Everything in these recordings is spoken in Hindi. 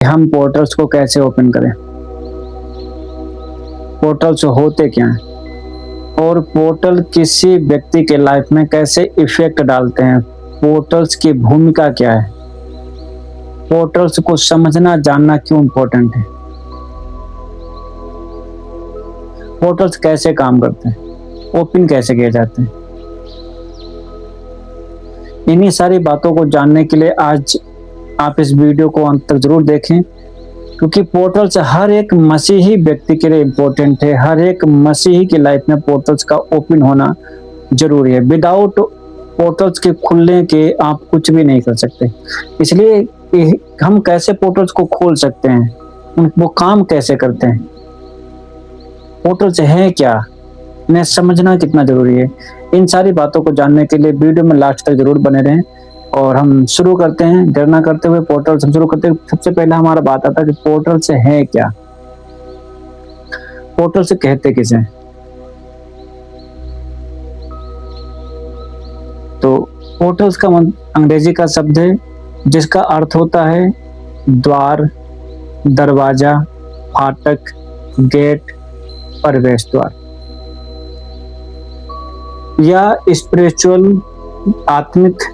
हम पोर्टल्स को कैसे ओपन करें, पोर्टल्स होते क्या हैं, और पोर्टल किसी व्यक्ति के लाइफ में कैसे इफेक्ट डालते हैं, पोर्टल्स की भूमिका क्या है, पोर्टल्स को समझना जानना क्यों इम्पोर्टेंट है, पोर्टल्स कैसे काम करते हैं, ओपन कैसे किए जाते हैं। इन्हीं सारी बातों को जानने के लिए आज आप इस वीडियो को अंत तक जरूर देखें, क्योंकि पोर्टल्स हर एक मसीही व्यक्ति के लिए इम्पोर्टेंट है। हर एक मसीही की लाइफ में पोर्टल्स का ओपन होना जरूरी है। विदाउट पोर्टल्स के खुलने के आप कुछ भी नहीं कर सकते। इसलिए हम कैसे पोर्टल्स को खोल सकते हैं, वो काम कैसे करते हैं, पोर्टल्स हैं क्या, इन्हें समझना कितना जरूरी है। इन सारी बातों को जानने के लिए वीडियो में लास्ट तक जरूर बने रहें। और हम शुरू करते हैं, देर ना करते हुए पोर्टल्स हम शुरू करते हैं। सबसे पहले हमारा बात आता है कि पोर्टल्स है क्या, पोर्टल्स कहते किसे हैं। तो पोर्टल्स का अंग्रेजी का शब्द है जिसका अर्थ होता है द्वार, दरवाजा, फाटक, गेट, प्रवेश द्वार या स्पिरिचुअल आत्मिक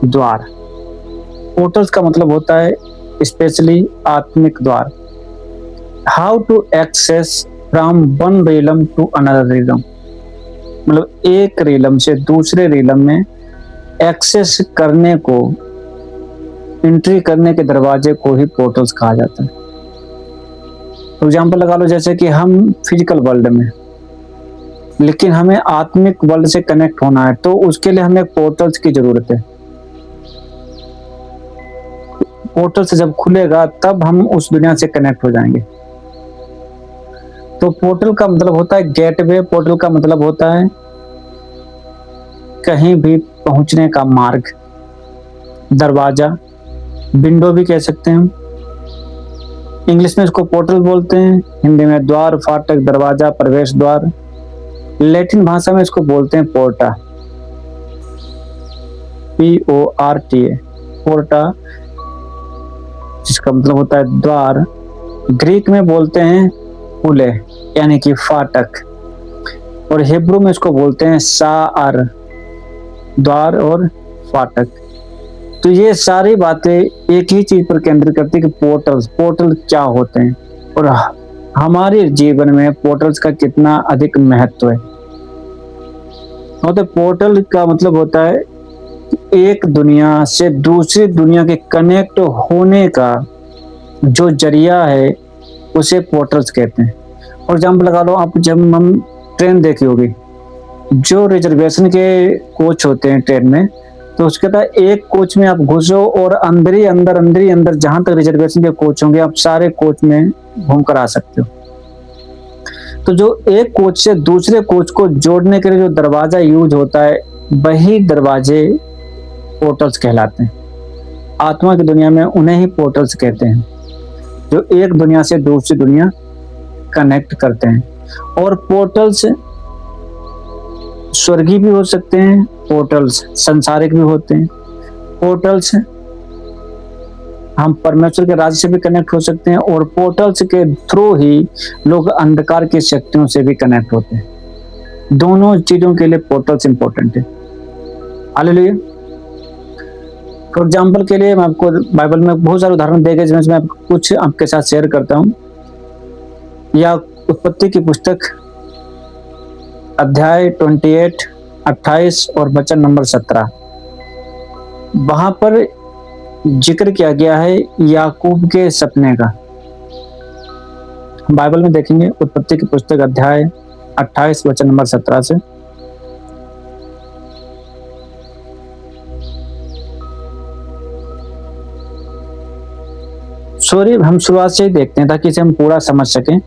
द्वार। पोर्टल्स का मतलब होता है स्पेशली आत्मिक द्वार। How to access from one realm to another realm, मतलब एक रिलम से दूसरे रिलम में एक्सेस करने को, एंट्री करने के दरवाजे को ही पोर्टल्स कहा जाता है। एग्जाम्पल लगा लो, जैसे कि हम फिजिकल वर्ल्ड में, लेकिन हमें आत्मिक वर्ल्ड से कनेक्ट होना है, तो उसके लिए हमें पोर्टल्स की जरूरत है। पोर्टल से जब खुलेगा तब हम उस दुनिया से कनेक्ट हो जाएंगे। तो पोर्टल का मतलब होता है गेटवे, पोर्टल का मतलब होता है कहीं भी पहुंचने का मार्ग, दरवाजा, विंडो भी कह सकते हैं हम। इंग्लिश में इसको पोर्टल बोलते हैं, हिंदी में द्वार, फाटक, दरवाजा, प्रवेश द्वार। लैटिन भाषा में इसको बोलते हैं पोर्टा, PORTA, पोर्टा, जिसका मतलब होता है द्वार। ग्रीक में बोलते हैं पुले, यानी कि फाटक, और हिब्रू में इसको बोलते हैं सार, द्वार और फाटक। तो ये सारी बातें एक ही चीज पर केंद्रित करती है कि पोर्टल क्या होते हैं और हमारे जीवन में पोर्टल्स का कितना अधिक महत्व है। तो पोर्टल का मतलब होता है एक दुनिया से दूसरी दुनिया के कनेक्ट होने का जो जरिया है उसे पोर्टल्स कहते हैं। और एग्जाम्पल लगा लो, आप जब हम ट्रेन देखी होगी, जो रिजर्वेशन के कोच होते हैं ट्रेन में, तो उसके बाद एक कोच में आप घुसो और अंदर ही अंदर जहां तक रिजर्वेशन के कोच होंगे आप सारे कोच में घूम कर आ सकते हो। तो जो एक कोच से दूसरे कोच को जोड़ने के लिए जो दरवाजा यूज होता है, वही दरवाजे पोर्टल्स कहलाते हैं। आत्मा की दुनिया में उन्हें ही पोर्टल्स कहते हैं, जो एक दुनिया से दूसरी दुनिया कनेक्ट करते हैं। और पोर्टल्स स्वर्गीय भी हो सकते हैं, पोर्टल्स संसारिक भी होते हैं। पोर्टल्स हम परमेश्वर के राज्य से भी कनेक्ट हो सकते हैं, और पोर्टल्स के थ्रू ही लोग अंधकार की शक्तियों से भी कनेक्ट होते हैं। दोनों चीजों के लिए पोर्टल्स इंपॉर्टेंट है। हालेलुया। फॉर एग्जाम्पल के लिए मैं आपको बाइबल में बहुत सारे उदाहरण देखे, जिसमें मैं कुछ आपके साथ शेयर करता हूँ। या उत्पत्ति की पुस्तक अध्याय 28, 28 और वचन नंबर 17, वहां पर जिक्र किया गया है याकूब के सपने का। बाइबल में देखेंगे उत्पत्ति की पुस्तक अध्याय 28 वचन नंबर 17 से। सॉरी, हम शुरुआत से ही देखते हैं ताकि इसे हम पूरा समझ सकें।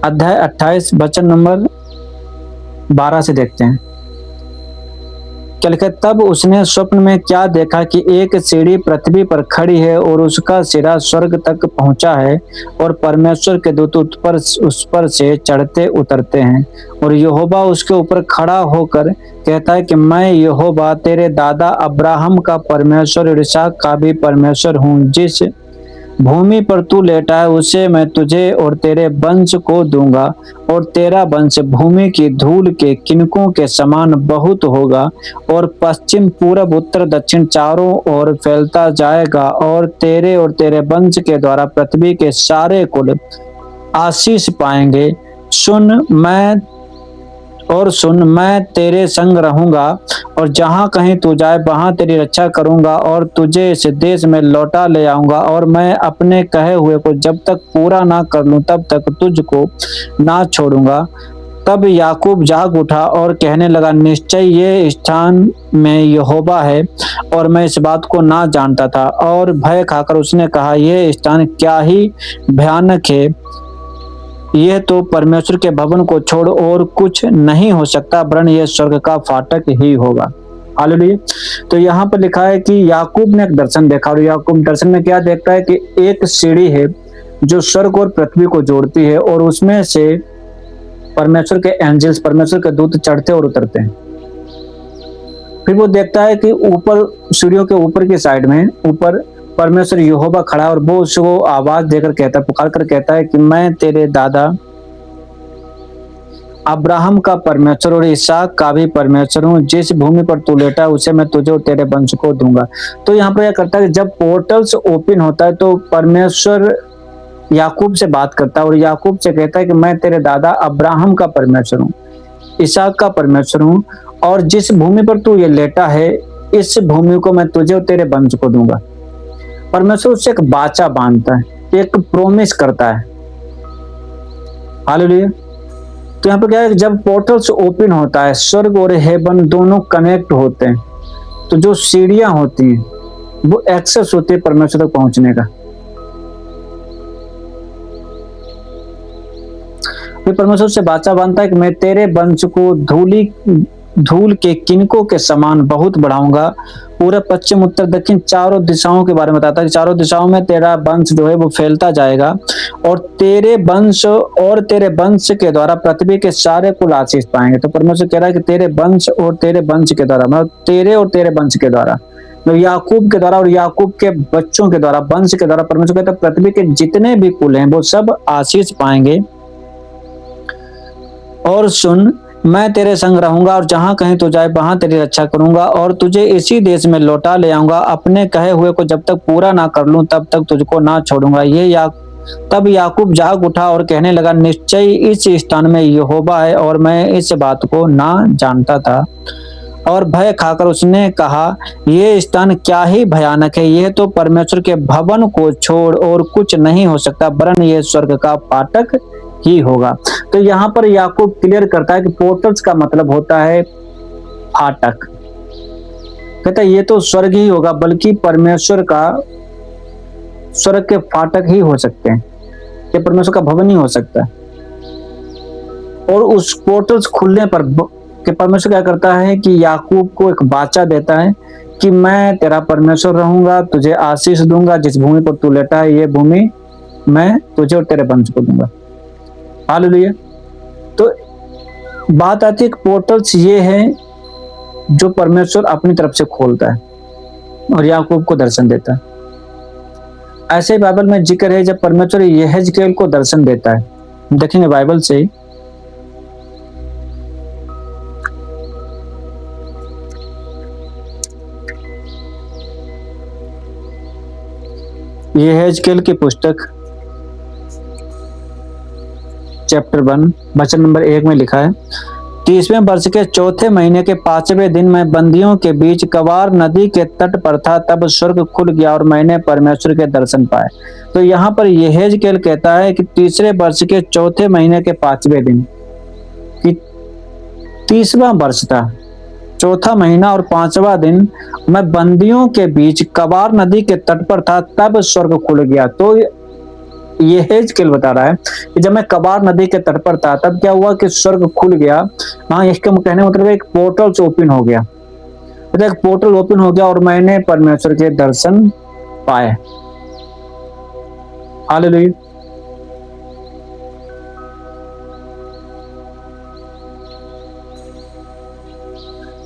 अध्याय 28 वचन नंबर 12 से देखते हैं। क्या लिखा है? तब उसने स्वप्न में क्या देखा कि एक सीढ़ी पृथ्वी पर खड़ी है और उसका सिरा स्वर्ग तक पहुंचा है, और परमेश्वर के दूत उस पर से चढ़ते उतरते हैं, और यहोवा उसके ऊपर खड़ा होकर कहता है कि मैं यहोवा तेरे दादा अब्राहम का परमेश्वर, इसहाक का भी परमेश्वर हूँ, जिस भूमि पर तू लेटा है उसे मैं तुझे और तेरे वंश को दूंगा, और तेरा वंश भूमि की धूल के किनकों के समान बहुत होगा, और पश्चिम पूरब उत्तर दक्षिण चारों ओर फैलता जाएगा, और तेरे वंश के द्वारा पृथ्वी के सारे कुल आशीष पाएंगे। सुन, मैं तेरे संग रहूंगा, और जहां कहीं तू जाए वहां तेरी रक्षा करूंगा, और तुझे इस देश में लौटा ले आऊंगा, और मैं अपने कहे हुए को जब तक पूरा ना कर लूं तब तक तुझको ना छोड़ूंगा। तब याकूब जाग उठा और कहने लगा, निश्चय ये स्थान में यहोवा है, और मैं इस बात को ना जानता था। और भय खाकर उसने कहा, यह स्थान क्या ही भयानक है, यह तो परमेश्वर के भवन को छोड़ और कुछ नहीं हो सकता, वरन यह स्वर्ग का फाटक ही होगा। हालेलुया। तो यहाँ पर लिखा है कि याकूब ने एक दर्शन देखा, और याकूब दर्शन में क्या देखता है कि एक सीढ़ी है जो स्वर्ग और पृथ्वी को जोड़ती है, और उसमें से परमेश्वर के एंजल्स, परमेश्वर के दूत चढ़ते और उतरते हैं। फिर वो देखता है कि ऊपर सीढ़ियों के ऊपर की साइड में ऊपर परमेश्वर यहोवा खड़ा है, और वो उसको आवाज देकर कहता है, पुकार कर कहता है कि मैं तेरे दादा अब्राहम का परमेश्वर और इसहाक का भी परमेश्वर हूँ, जिस भूमि पर तू लेटा है उसे मैं तुझे और तेरे वंश को दूंगा। तो यहाँ पर यह करता है कि जब पोर्टल्स ओपन होता है तो परमेश्वर याकूब से बात करता है, और याकूब से कहता है कि मैं तेरे दादा अब्राहम का परमेश्वर हूँ, इसहाक का परमेश्वर हूँ, और जिस भूमि पर तू ये लेटा है इस भूमि को मैं तुझे और तेरे वंश को दूंगा। परमेश्वर उससे एक वाचा बांधता है, एक प्रोमिस करता है। हालेलुया। तो यहाँ पर क्या है, जब पोर्टल्स ओपन होता है, स्वर्ग और हेवन दोनों कनेक्ट होते हैं, तो जो सीढ़ियां होती हैं वो एक्सेस होती है परमेश्वर तक पहुंचने का। फिर परमेश्वर से वाचा बांधता है कि मैं तेरे वंश को धूल के किनकों के समान बहुत बढ़ाऊंगा। पूरा पश्चिम उत्तर दक्षिण चारों दिशाओं के बारे में बताता है कि चारों दिशाओं में तेरा वंश जो है वो फैलता जाएगा, और तेरे वंश के द्वारा पृथ्वी के सारे कुल आशीष पाएंगे। तो परमेश्वर कह रहा है कि तेरे वंश और तेरे वंश के द्वारा, मतलब तेरे और तेरे वंश के द्वारा, तो याकूब के द्वारा और याकूब के बच्चों के द्वारा, वंश के द्वारा परमेश्वर कहता है पृथ्वी के जितने भी कुल हैं वो सब आशीष पाएंगे। और सुन, मैं तेरे संग रहूंगा, और जहां कहीं तू जाए वहां तेरी रक्षा करूंगा, और तुझे इसी देश में लौटा ले आऊंगा, अपने कहे हुए को जब तक पूरा ना कर लूं तब तक तुझको ना छोड़ूंगा। तब याकूब जाग उठा और कहने लगा, निश्चय इस स्थान में यहोवा है, और मैं इस बात को ना जानता था। और भय खाकर उसने कहा, यह स्थान क्या ही भयानक है, यह तो परमेश्वर के भवन को छोड़ और कुछ नहीं हो सकता, वरन यह स्वर्ग का फाटक ही होगा। तो यहाँ पर याकूब क्लियर करता है कि पोर्टल्स का मतलब होता है फाटक। कहता है ये तो स्वर्ग ही होगा, बल्कि परमेश्वर का स्वर्ग के फाटक ही हो सकते हैं, ये परमेश्वर का भवन ही हो सकता है। और उस पोर्टल्स खुलने पर कि परमेश्वर क्या करता है कि याकूब को एक वाचा देता है कि मैं तेरा परमेश्वर रहूंगा, तुझे आशीष दूंगा, जिस भूमि पर तू लेटा है ये भूमि मैं तुझे और तेरे वंश को दूंगा। हालेलुया। तो बात आती है कि पोर्टल्स ये है जो परमेश्वर अपनी तरफ से खोलता है और याकूब को दर्शन देता है। ऐसे बाइबल में जिक्र है जब परमेश्वर यहेजकेल को दर्शन देता है, देखेंगे बाइबल से, यहेजकेल की पुस्तक चैप्टर 1 वचन नंबर 1 में लिखा है, 30वें वर्ष के चौथे महीने के 5वें दिन मैं बंदियों के बीच कवार नदी के तट पर था, तब स्वर्ग खुल गया और मैंने परमेश्वर के दर्शन पाए। तो यहाँ पर यहेजकेल कहता है कि तीसरे वर्ष के चौथे महीने के 5वें दिन, कि 30वां वर्ष था, चौथा महीना और 5वां दिन, मैं बंदियों के बीच कवार नदी के तट पर था, तब स्वर्ग खुल गया। तो यहेजकेल बता रहा है कि जब मैं कबार नदी के तट पर था तब क्या हुआ कि स्वर्ग खुल गया। हाँ, इसका कहने मतलब एक पोर्टल ओपन हो गया, तो एक पोर्टल ओपन हो गया और मैंने परमेश्वर के दर्शन पाए। हालेलुया।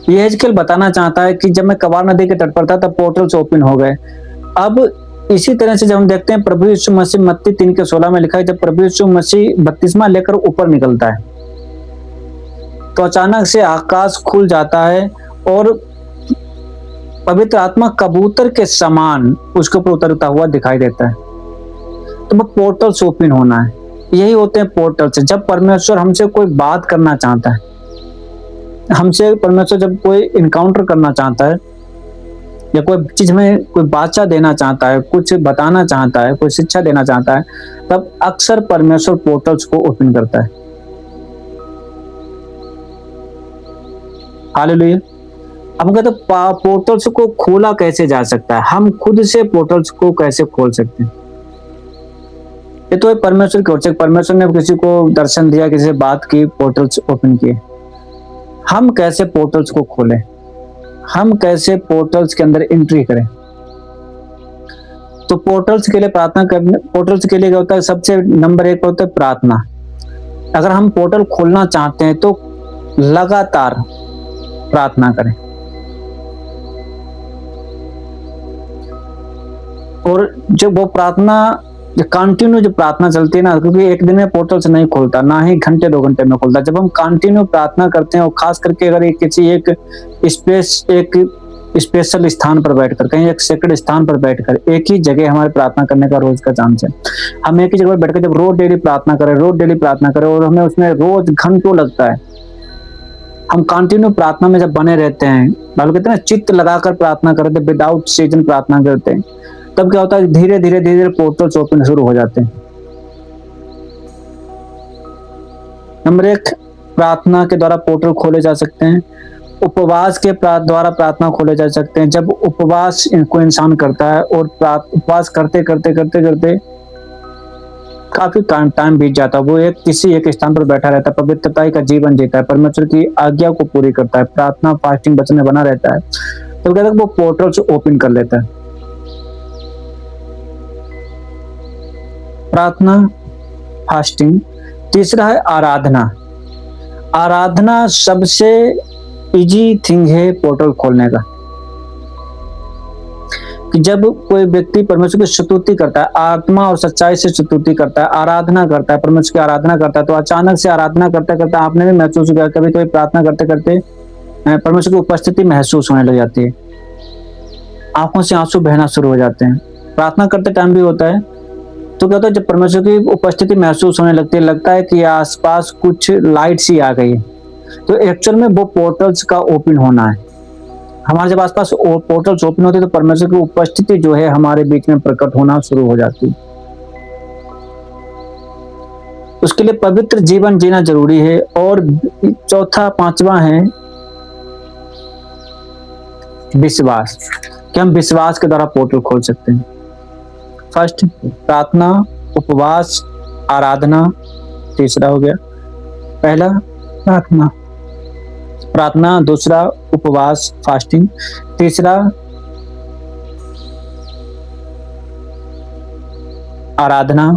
यहेजकेल बताना चाहता है कि जब मैं कबार नदी के तट पर था तब पोर्टल्स ओपन हो गए। अब इसी तरह से जब हम देखते हैं प्रभु यीशु मसीह, मत्ती 3:16 में लिखा है, जब प्रभु यीशु मसीह बपतिस्मा लेकर ऊपर निकलता है तो अचानक से आकाश खुल जाता है और पवित्र आत्मा कबूतर के समान उसके ऊपर उतरता हुआ दिखाई देता है। तो वो पोर्टल्स ओपन होना है, यही होते हैं पोर्टल्स। जब परमेश्वर हमसे कोई बात करना चाहता है, हमसे परमेश्वर जब कोई इनकाउंटर करना चाहता है या कोई चीज में कोई बादशाह देना चाहता है, कुछ बताना चाहता है, कोई शिक्षा देना चाहता है, तब अक्सर परमेश्वर पोर्टल्स को ओपन करता है। हालेलुया। अब कहते पोर्टल्स को खोला कैसे जा सकता है, हम खुद से पोर्टल्स को कैसे खोल सकते हैं? ये तो परमेश्वर की ओर से, परमेश्वर ने किसी को दर्शन दिया, किसी से बात की, पोर्टल्स ओपन किए। हम कैसे पोर्टल्स को खोलें, हम कैसे पोर्टल्स के अंदर एंट्री करें? तो पोर्टल्स के लिए प्रार्थना करने, पोर्टल्स के लिए क्या होता है, सबसे नंबर 1 होता है प्रार्थना। अगर हम पोर्टल खोलना चाहते हैं तो लगातार प्रार्थना करें, और जब वो प्रार्थना कंटिन्यू जो प्रार्थना चलती है ना, क्योंकि एक दिन में पोर्टल से नहीं खुलता, ना ही घंटे 2 घंटे में खुलता। जब हम कंटिन्यू प्रार्थना करते हैं, और खास करके अगर किसी एक स्पेशल स्थान पर बैठकर, कहीं एक सेक्रेट स्थान पर बैठकर, एक ही जगह हमारे प्रार्थना करने का रोज का चांस है। हम एक ही जगह पर बैठकर जब रोज डेली प्रार्थना करें और हमें उसमें रोज घंटों लगता है, हम कंटिन्यू प्रार्थना में जब बने रहते हैं, बाबू कहते हैं ना, चित्त लगाकर प्रार्थना करते, विदाउट सीजन प्रार्थना करते हैं, तब क्या होता है, धीरे धीरे पोर्टल्स ओपन शुरू हो जाते हैं। नंबर 1, प्रार्थना के द्वारा पोर्टल खोले जा सकते हैं। उपवास के द्वारा प्रार्थना खोले जा सकते हैं। जब उपवास को इंसान करता है और उपवास करते काफी टाइम बीत जाता है, वो किसी एक स्थान पर बैठा रहता है, पवित्रता का जीवन जीता है, परमेश्वर की आज्ञा को पूरी करता है, प्रार्थना, फास्टिंग, वचन में बना रहता है, तो कहते हैं वो पोर्टल्स ओपन कर लेता है। प्रार्थना, फास्टिंग। तीसरा है आराधना। आराधना सबसे इजी थिंग है पोर्टल खोलने का। कि जब कोई व्यक्ति परमेश्वर की स्तुति करता है, आत्मा और सच्चाई से स्तुति करता है, आराधना करता है, परमेश्वर की आराधना करता है, तो अचानक से आराधना करते करते आपने भी महसूस किया, कभी कभी प्रार्थना करते करते परमेश्वर की उपस्थिति महसूस होने लग जाती है, आंखों से आंसू बहना शुरू हो जाते हैं। प्रार्थना करते टाइम भी होता है। तो कहता है जब परमेश्वर की उपस्थिति महसूस होने लगती है, लगता है कि आसपास कुछ लाइट सी आ गई, तो एक्चुअल में वो पोर्टल्स का ओपन होना है। हमारे जब आसपास पोर्टल्स ओपन होते हैं तो परमेश्वर की उपस्थिति जो है हमारे बीच में प्रकट होना शुरू हो जाती है। उसके लिए पवित्र जीवन जीना जरूरी है। और चौथा, 5वां है विश्वास, कि हम विश्वास के द्वारा पोर्टल खोल सकते हैं। फर्स्ट प्रार्थना, उपवास, आराधना। तीसरा हो गया, पहला प्रार्थना, दूसरा उपवास, फास्टिंग, तीसरा आराधना,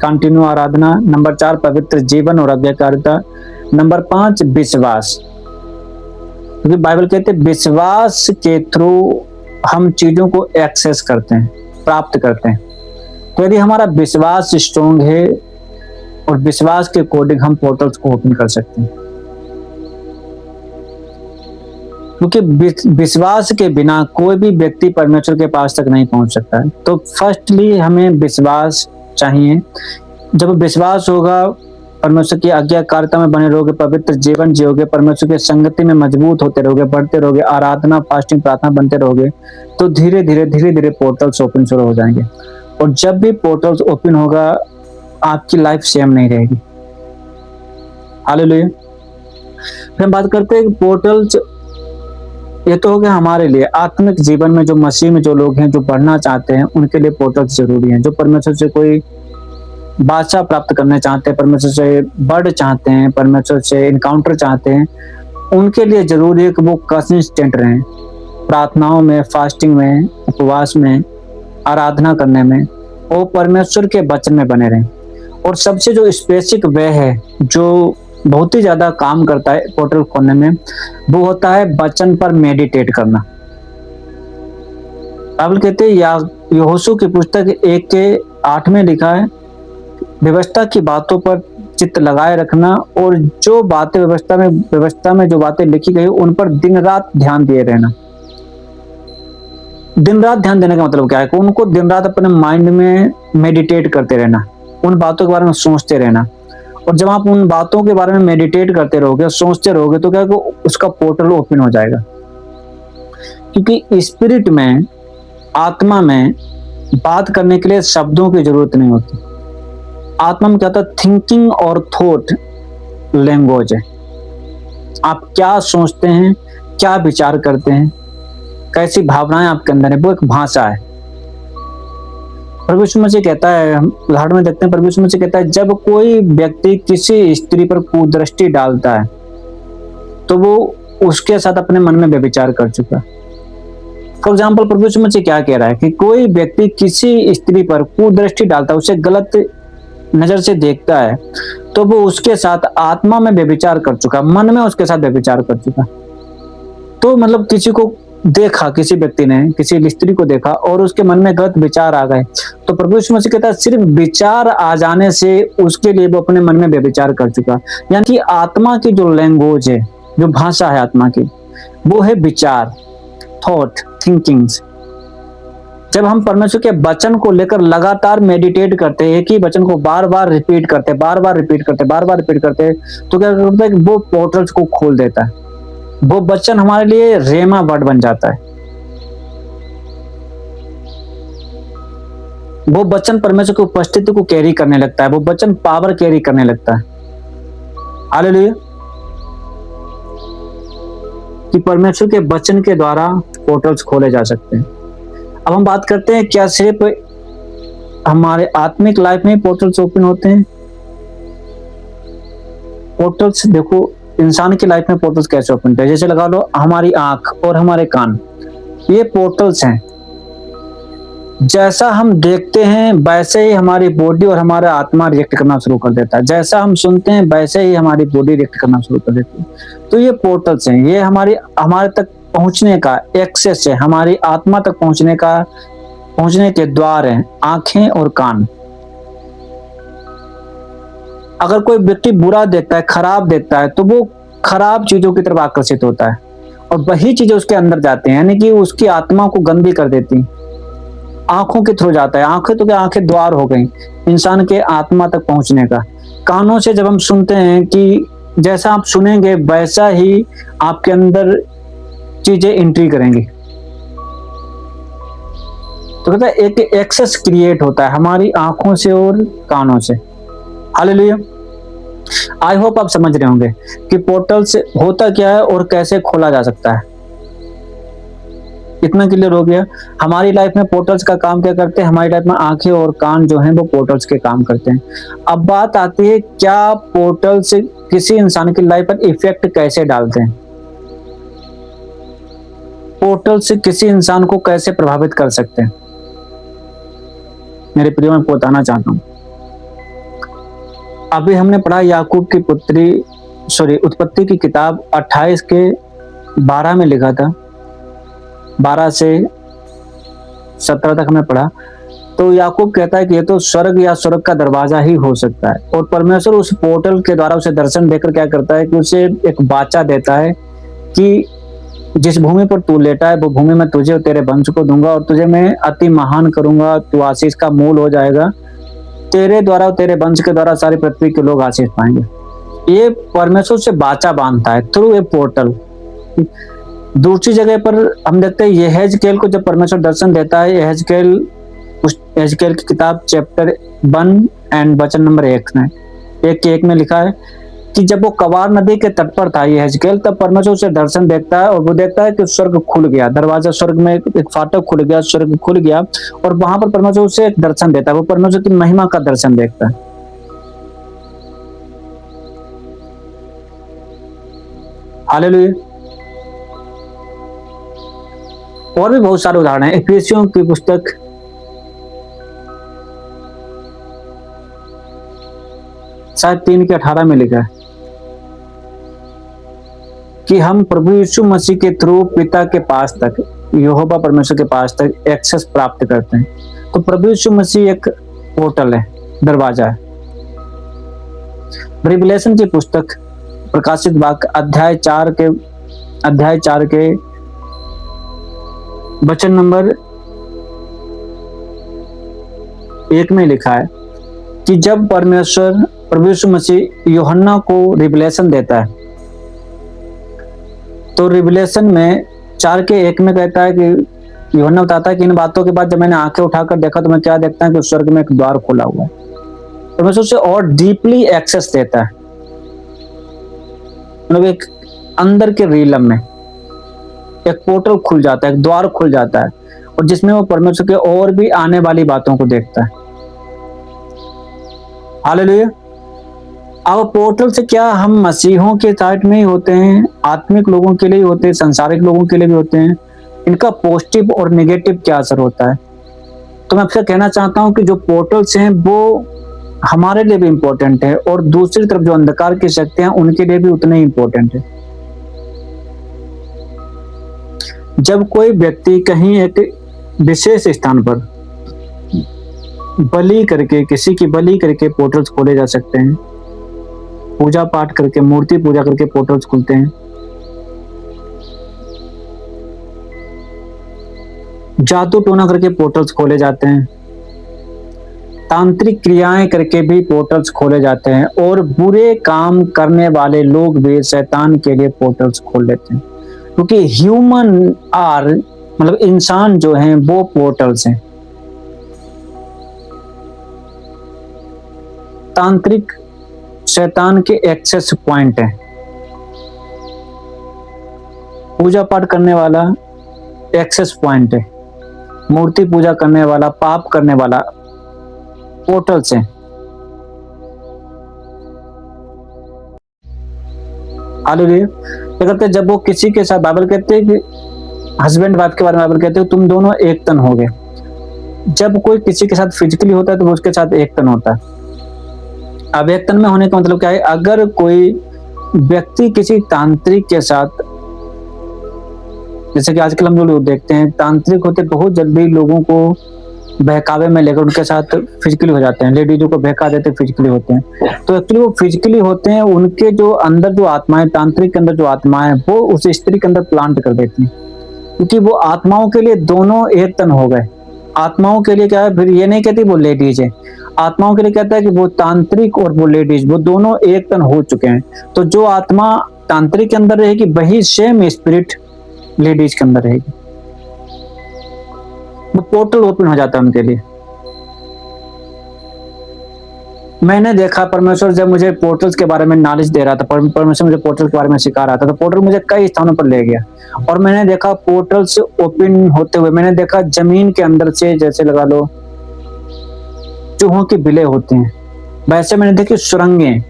कंटिन्यू आराधना। नंबर 4 पवित्र जीवन और आज्ञाकारिता। नंबर 5 विश्वास, क्योंकि बाइबल कहते हैं विश्वास के थ्रू हम चीजों को एक्सेस करते हैं, प्राप्त करते हैं। तो यदि हमारा विश्वास स्ट्रॉन्ग है और विश्वास के अकॉर्डिंग हम पोर्टल्स को ओपन कर सकते हैं, क्योंकि विश्वास के बिना कोई भी व्यक्ति परमेश्वर के पास तक नहीं पहुंच सकता है। तो फर्स्टली हमें विश्वास चाहिए। जब विश्वास होगा, परमेश्वर की आज्ञाकारिता में बने रहोगे, पवित्र जीवन जियोगे, परमेश्वर की संगति में मजबूत होते रहोगे, बढ़ते रहोगे, आराधना, फास्टिंग, प्रार्थना बनते रहोगे, तो धीरे धीरे पोर्टल्स ओपन शुरू हो जाएंगे। और जब भी पोर्टल्स ओपन होगा, आपकी लाइफ सेम नहीं रहेगी। हालेलुया। फिर हम बात करते हैं पोर्टल्स, ये तो हो गया हमारे लिए। आत्मिक जीवन में जो मसीह में जो लोग हैं, जो बढ़ना चाहते हैं, उनके लिए पोर्टल्स जरूरी हैं। जो परमेश्वर से कोई बादशाह प्राप्त करना चाहते हैं, परमेश्वर से बढ़ चाहते हैं, परमेश्वर से इनकाउंटर चाहते हैं, उनके लिए जरूरी है कि वो कंसिस्टेंट रहें प्रार्थनाओं में, फास्टिंग में, उपवास में, आराधना करने में, और परमेश्वर के वचन में बने रहें। और सबसे जो स्पेसिफिक वे है, जो बहुत ही ज्यादा काम करता है पोर्टल खोलने में, वो होता है वचन पर मेडिटेट करना। बाइबल कहते हैं या यहोशू की पुस्तक 1:8 में लिखा है, व्यवस्था की बातों पर चित्त लगाए रखना और जो बातें व्यवस्था में जो बातें लिखी गई उन पर दिन रात ध्यान दिए रहना। दिन रात ध्यान देने का मतलब क्या है कि उनको दिन रात अपने माइंड में मेडिटेट करते रहना, उन बातों के बारे में सोचते रहना। और जब आप उन बातों के बारे में मेडिटेट करते रहोगे, सोचते रहोगे, तो क्या है कि उसका पोर्टल ओपन हो जाएगा। क्योंकि स्पिरिट में, आत्मा में बात करने के लिए शब्दों की जरूरत नहीं होती। आत्मा में क्या होता है, थिंकिंग और थॉट लैंग्वेज है। आप क्या सोचते हैं, क्या विचार करते हैं, कैसी भावनाएं आपके अंदर है, वो एक भाषा है। प्रभु यीशु मसीह कहता है, हम उदाहरण में देखते हैं, प्रभु यीशु मसीह कहता है जब कोई व्यक्ति किसी स्त्री पर कुदृष्टि डालता है तो वो उसके साथ अपने मन में व्यभिचार कर चुका। फॉर एग्जाम्पल प्रभु यीशु मसीह क्या कह रहा है कि कोई व्यक्ति किसी स्त्री पर कुदृष्टि डालता है, उसे गलत नजर से देखता है, तो वो उसके साथ आत्मा में व्यभिचार कर चुका, मन में उसके साथ व्यभिचार कर चुका। तो मतलब किसी को देखा, किसी व्यक्ति ने किसी स्त्री को देखा और उसके मन में गलत विचार आ गए, तो प्रभु यीशु मसीह कहता है सिर्फ विचार आ जाने से उसके लिए वो अपने मन में व्यभिचार कर चुका। यानी कि आत्मा की जो लैंग्वेज है, जो भाषा है आत्मा की, वो है विचार, थॉट, थिंकिंग्स। जब हम परमेश्वर के वचन को लेकर लगातार मेडिटेट करते हैं, एक ही वचन को बार बार रिपीट करते, बार बार रिपीट करते, तो क्या करता है कि वो पोर्टल्स को खोल देता है। वो वचन हमारे लिए रेमा वर्ड बन जाता है। वो वचन परमेश्वर की उपस्थिति को कैरी करने लगता है, वो वचन पावर कैरी करने लगता है। हालेलुया। कि परमेश्वर के वचन के द्वारा पोर्टल्स खोले जा सकते हैं। अब हम बात करते हैं, क्या सिर्फ हमारे आत्मिक लाइफ में पोर्टल्स ओपन होते हैं? पोर्टल्स देखो, इंसान की लाइफ में पोर्टल्स कैसे ओपन होते हैं? जैसे लगा लो हमारी आंख और हमारे कान, ये पोर्टल्स हैं। जैसा हम देखते हैं वैसे ही हमारी बॉडी और हमारा आत्मा रिएक्ट करना शुरू कर देता है। जैसा हम सुनते हैं वैसे ही हमारी बॉडी रिएक्ट करना शुरू कर देती है। तो ये पोर्टल्स हैं, ये हमारे तक पहुंचने का एक्सेस है, हमारी आत्मा तक पहुंचने के द्वार हैं आंखें और कान। अगर कोई व्यक्ति बुरा देखता है, खराब देखता है, तो वो खराब चीजों की तरफ आकर्षित होता है और वही चीजें उसके अंदर जाती हैं, यानी कि उसकी आत्मा को गंदी कर देती। आंखों के थ्रू जाता है। आंखें तो क्या, आंखें द्वार हो गई इंसान के आत्मा तक पहुंचने का। कानों से जब हम सुनते हैं कि जैसा आप सुनेंगे वैसा ही आपके अंदर चीजें एंट्री करेंगी। तो कहता है एक एक्सेस क्रिएट होता है हमारी आंखों से और कानों से। हालेलुया। आई होप आप समझ रहे होंगे कि पोर्टल से होता क्या है और कैसे खोला जा सकता है। इतना क्लियर हो गया। हमारी लाइफ में पोर्टल्स का काम क्या करते हैं? हमारी लाइफ में आंखें और कान जो हैं वो पोर्टल्स के काम करते हैं। अब बात आती है, क्या पोर्टल्स किसी इंसान की लाइफ पर इफेक्ट कैसे डालते हैं? पोर्टल्स किसी इंसान को कैसे प्रभावित कर सकते हैं? मेरे प्रियो, मैं बताना चाहता हूं। अभी हमने पढ़ा याकूब की उत्पत्ति की किताब 28:12 में लिखा था, 12 से 17 तक हमने पढ़ा। तो याकूब कहता है कि ये तो स्वर्ग या स्वर्ग का दरवाजा ही हो सकता है। और परमेश्वर उस पोर्टल के द्वारा उसे दर्शन देकर क्या करता है कि उसे एक वाचा देता है कि जिस भूमि पर तू लेटा है वो भूमि में तुझे और तेरे वंश को दूंगा और तुझे मैं अति महान करूंगा, तू आशीष का मूल हो जाएगा, तेरे द्वारा और तेरे वंश के द्वारा सारी पृथ्वी के लोग आशीष पाएंगे। ये परमेश्वर से वाचा बांधता है थ्रू ए पोर्टल। दूसरी जगह पर हम देखते हैं यहेजकेल को जब परमेश्वर दर्शन देता है, यहेजकेल की किताब चैप्टर 1 एंड वचन नंबर 1 में 1 में लिखा है कि जब वो कवार नदी के तट पर था यहेजकेल, तब परमेश्वर उसे दर्शन देखता है और वो देखता है कि स्वर्ग खुल गया, दरवाजा स्वर्ग में एक फाटक खुल गया, स्वर्ग खुल गया और वहां पर परमेश्वर उसे एक दर्शन देता है। वो परमेश्वर की महिमा का दर्शन देखता है। हालेलुया। और भी बहुत सारे उदाहरण हैं। इफिसियों की पुस्तक 3:18 में लिखा है कि हम प्रभु यीशु मसीह के थ्रू पिता के पास तक यहोवा परमेश्वर के पास तक एक्सेस प्राप्त करते हैं। तो प्रभु यीशु मसीह एक पोर्टल है, दरवाजा है। रिवलेशन की पुस्तक प्रकाशित वाक्य अध्याय 4 के वचन नंबर 1 में लिखा है कि जब परमेश्वर प्रभु यीशु मसीह यूहन्ना को रिवलेशन देता है, तो रिवलेशन में 4 के 1 में कहता है कि यूहन्ना बताता है कि इन बातों के बाद जब मैंने आंखें उठाकर देखा तो मैं क्या देखता है कि स्वर्ग में एक द्वार खुला हुआ है। परमेश्वर से और डीपली एक्सेस देता है, मतलब एक अंदर के रीलम में एक पोर्टल खुल जाता है, एक द्वार खुल जाता है, और जिसमें वो परमेश्वर के और भी आने वाली बातों को देखता है। हालेलुया। अब पोर्टल से क्या हम मसीहों के साइड में ही होते हैं, आत्मिक लोगों के लिए होते हैं, संसारिक लोगों के लिए भी होते हैं, इनका पॉजिटिव और नेगेटिव क्या असर होता है? तो मैं आपसे कहना चाहता हूं कि जो पोर्टल्स हैं वो हमारे लिए भी इंपॉर्टेंट है, और दूसरी तरफ जो अंधकार की शक्तियां उनके लिए भी उतने ही इंपॉर्टेंट है। जब कोई व्यक्ति कहीं एक विशेष स्थान पर बलि करके, किसी की बलि करके पोर्टल्स खोले जा सकते हैं, पूजा पाठ करके, मूर्ति पूजा करके पोर्टल्स खुलते हैं, जादू टोना करके पोर्टल्स खोले जाते हैं, तांत्रिक क्रियाएं करके भी पोर्टल्स खोले जाते हैं, और बुरे काम करने वाले लोग भी शैतान के लिए पोर्टल्स खोल लेते हैं, क्योंकि ह्यूमन आर मतलब इंसान जो हैं वो पोर्टल्स हैं। तांत्रिक शैतान के एक्सेस पॉइंट है। पूजा पाठ करने वाला एक्सेस पॉइंट है, मूर्ति पूजा करने वाला, पाप करने वाला पोर्टल्स हैं। हालेलुया। क्या करते हैं जब वो किसी के साथ, बाइबल कहते हैं कि हस्बैंड वाइफ के बारे में बाइबल कहते हैं तुम दोनों एक तन हो गए। जब कोई किसी के साथ फिजिकली होता है तो वो उसके साथ एक तन होता है। अब एक तन में होने का मतलब क्या है? अगर कोई व्यक्ति किसी तांत्रिक के साथ, जैसे कि आजकल हम जो लोग देखते हैं तांत्रिक होते बहुत जल्दी लोगों को बहकावे में लेकर उनके साथ फिजिकली हो जाते हैं, लेडीजों को बहका देते फिजिकली होते हैं। तो एक्चुअली वो फिजिकली होते हैं, उनके जो अंदर जो आत्माएं, तांत्रिक के अंदर जो आत्माएं वो उस स्त्री के अंदर प्लांट कर देती हैं, क्योंकि वो आत्माओं के लिए दोनों एक तन हो गए। आत्माओं के लिए क्या है, फिर ये नहीं कहती वो लेडीज है, आत्माओं के लिए कहता है कि वो तांत्रिक और वो लेडीज वो दोनों एक तन हो चुके हैं। तो जो आत्मा तांत्रिक के अंदर रहेगी वही सेम स्पिरिट लेडीज के अंदर रहेगी। वो पोर्टल ओपन हो जाता है उनके लिए। मैंने देखा परमेश्वर जब मुझे पोर्टल्स के बारे में नॉलेज दे रहा था, परमेश्वर मुझे पोर्टल के बारे में सिखा रहा था, तो पोर्टल मुझे कई स्थानों पर ले गया और मैंने देखा पोर्टल्स ओपन होते हुए। मैंने देखा जमीन के अंदर से, जैसे लगा लो चूहों के बिले होते हैं, वैसे मैंने देखी सुरंगें,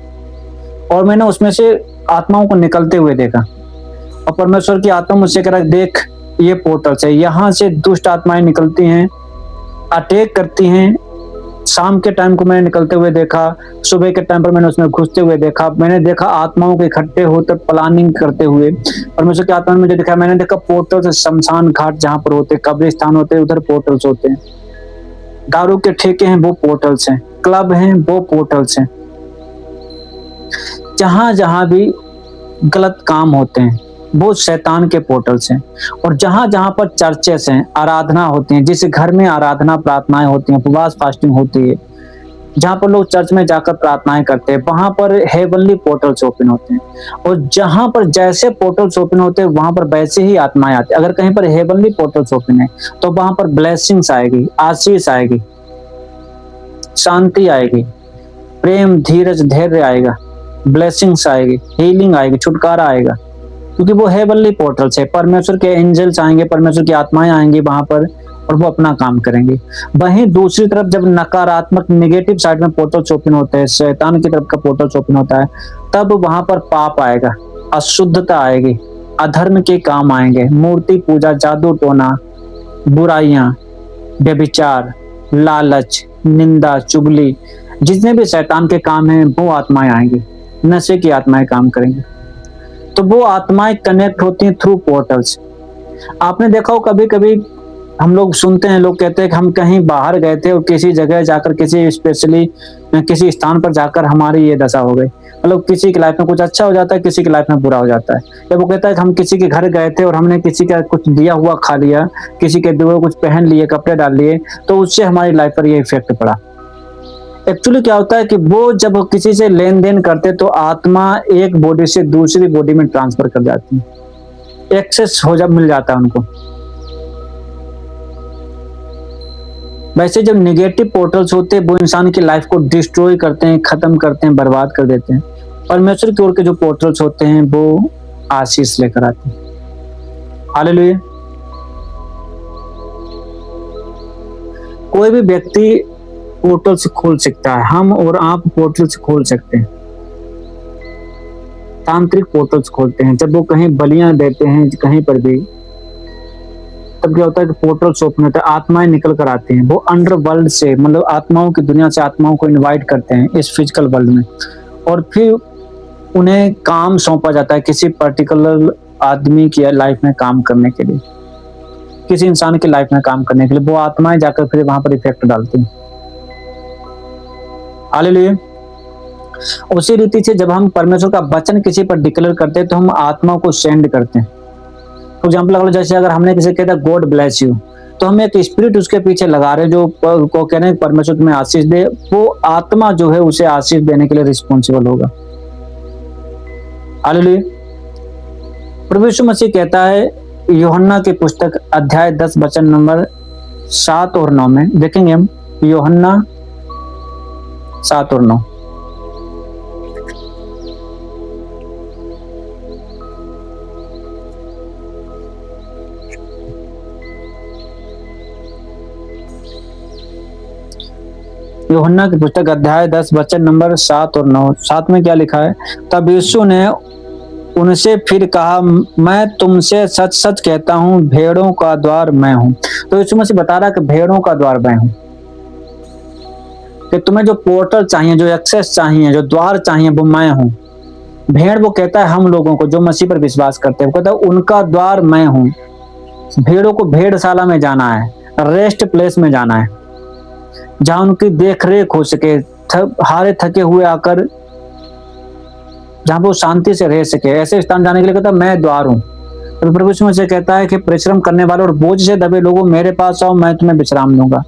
और मैंने उसमें से आत्माओं को निकलते हुए देखा। और परमेश्वर की आत्मा मुझसे कह रहा है देख ये पोर्टल्स है, यहाँ से दुष्ट आत्माएं निकलती हैं, अटैक करती हैं। शाम के टाइम को मैंने निकलते हुए देखा, सुबह के टाइम पर मैंने उसमें घुसते हुए देखा। मैंने देखा आत्माओं के इकट्ठे होकर प्लानिंग करते हुए। परमेश्वर की आत्मा ने मुझे दिखाया, मैंने देखा पोर्टल्स, शमशान घाट जहाँ पर होते, कब्रिस्तान होते, उधर पोर्टल्स होते हैं। दारू के ठेके हैं वो पोर्टल्स हैं, क्लब हैं वो पोर्टल्स हैं। जहां जहां भी गलत काम होते हैं वो शैतान के पोर्टल्स हैं। और जहां जहां पर चर्चेस हैं, आराधना होती है, जिस घर में आराधना प्रार्थनाएं होती हैं, उपवास फास्टिंग होती है, जहां पर लोग चर्च में जाकर प्रार्थनाएं करते हैं, वहां पर हेवनली पोर्टल्स ओपन होते हैं। और जहां पर जैसे पोर्टल्स ओपन होते हैं वहां पर वैसे ही आत्माएं आती है। अगर कहीं पर हेवनली पोर्टल्स ओपन है तो वहां पर ब्लेसिंग्स आएगी, आशीष आएगी, शांति आएगी, प्रेम, धीरज, धैर्य आएगा, ब्लेसिंग्स आएगी, हीलिंग आएगी, छुटकारा आएगा, क्योंकि वो हेवनली पोर्टल्स है। परमेश्वर के एंजल्स आएंगे, परमेश्वर की आत्माएं आएंगी वहां पर और वो अपना काम करेंगे। वहीं दूसरी तरफ जब नकारात्मक नेगेटिव साइड में पोर्टल्स ओपन होते हैं, शैतान की तरफ का पोर्टल्स ओपन होता है, तब वहां पर पाप आएगा, अशुद्धता आएगी, अधर्म के काम आएंगे, मूर्ति पूजा, जादू टोना, बुराइयां, व्यभिचार, लालच, निंदा, चुगली, जितने भी शैतान के काम हैं वो आत्माएं आएंगी, नशे की आत्माएं काम करेंगी। तो वो आत्माएं कनेक्ट होती हैं थ्रू पोर्टल्स। आपने देखा हो कभी कभी हम लोग सुनते हैं, लोग कहते हैं कि हम कहीं बाहर गए थे और किसी जगह जाकर, किसी स्पेशली किसी स्थान पर जाकर हमारी ये दशा हो गई। मतलब किसी की लाइफ में कुछ अच्छा हो जाता है, किसी की लाइफ में बुरा हो जाता है। या वो कहता है कि हम किसी के घर गए थे और हमने किसी का कुछ दिया हुआ खा लिया, किसी के दिए हुए कुछ पहन लिए, कपड़े डाल लिए, तो उससे हमारी लाइफ पर ये इफेक्ट पड़ा। एक्चुअली क्या होता है कि वो जब किसी से लेन देन करते तो आत्मा एक बॉडी से दूसरी बॉडी में ट्रांसफर कर जाती है, एक्सेस हो जब मिल जाता है उनको। वैसे जब नेगेटिव पोर्टल्स होते हैं वो इंसान की लाइफ को डिस्ट्रॉय करते हैं, खत्म करते हैं, बर्बाद कर देते हैं। परमेश्वर की ओर के जो पोर्टल्स होते हैं वो आशीष लेकर आते हैं। हालेलुया। कोई भी व्यक्ति पोर्टल से खोल सकता है, हम और आप पोर्टल से खोल सकते हैं, तांत्रिक पोर्टल्स खोलते हैं। जब वो कहीं बलियां देते हैं कहीं पर भी, तब क्या होता है कि पोर्टल्स ओपन होता है, आत्माएं निकल कर आती हैं। वो अंडर वर्ल्ड से, मतलब आत्माओं की दुनिया से आत्माओं को इनवाइट करते हैं इस फिजिकल वर्ल्ड में, और फिर उन्हें काम सौंपा जाता है किसी पर्टिकुलर आदमी की लाइफ में काम करने के लिए, किसी इंसान की लाइफ में काम करने के लिए। वो आत्माएं जाकर फिर वहां पर इफेक्ट डालती हैं। हालेलुया। उसी रीति से जब हम परमेश्वर का वचन किसी पर डिक्लेयर करते हैं तो हम आत्मा को सेंड करते हैं। फॉर एग्जाम्पल, जैसे अगर हमने किसी कहता है गॉड ब्लेस यू, तो हम एक स्पिरिट उसके पीछे लगा रहे हैं जो को कह रहे हैं परमेश्वर तुम्हें आशीष दे। वो आत्मा जो है उसे आशीष देने के लिए रिस्पॉन्सिबल होगा। हालेलुया। प्रभु यीशु मसीह कहता है यूहन्ना की पुस्तक अध्याय 10 वचन नंबर 7 और 9 में, देखेंगे हम यूहन्ना 7 और 9। यूहन्ना की पुस्तक अध्याय 10 वचन नंबर 7 और 9। 7 में क्या लिखा है? तब यीशु ने उनसे फिर कहा, मैं तुमसे सच सच कहता हूँ, भेड़ों का द्वार मैं हूँ। तो यीशु मसीह बता रहा है कि भेड़ों का द्वार मैं हूँ, कि तुम्हें जो पोर्टल चाहिए, जो एक्सेस चाहिए, जो द्वार चाहिए, वो मैं हूँ। भेड़ वो कहता है हम लोगों को जो मसीह पर विश्वास करते हैं, वो कहता है उनका द्वार मैं हूँ। भेड़ों को भेड़शाला में जाना है, रेस्ट प्लेस में जाना है, जहां उनकी देख रेख हो सके, हारे थके हुए आकर जहां वो शांति से रह सके, ऐसे स्थान जाने के लिए कहता है मैं द्वार हूँ। तो प्रभु यीशु मसीह कहता है कि परिश्रम करने वाले और बोझ से दबे लोगों मेरे पास आओ, मैं तुम्हें विश्राम दूंगा।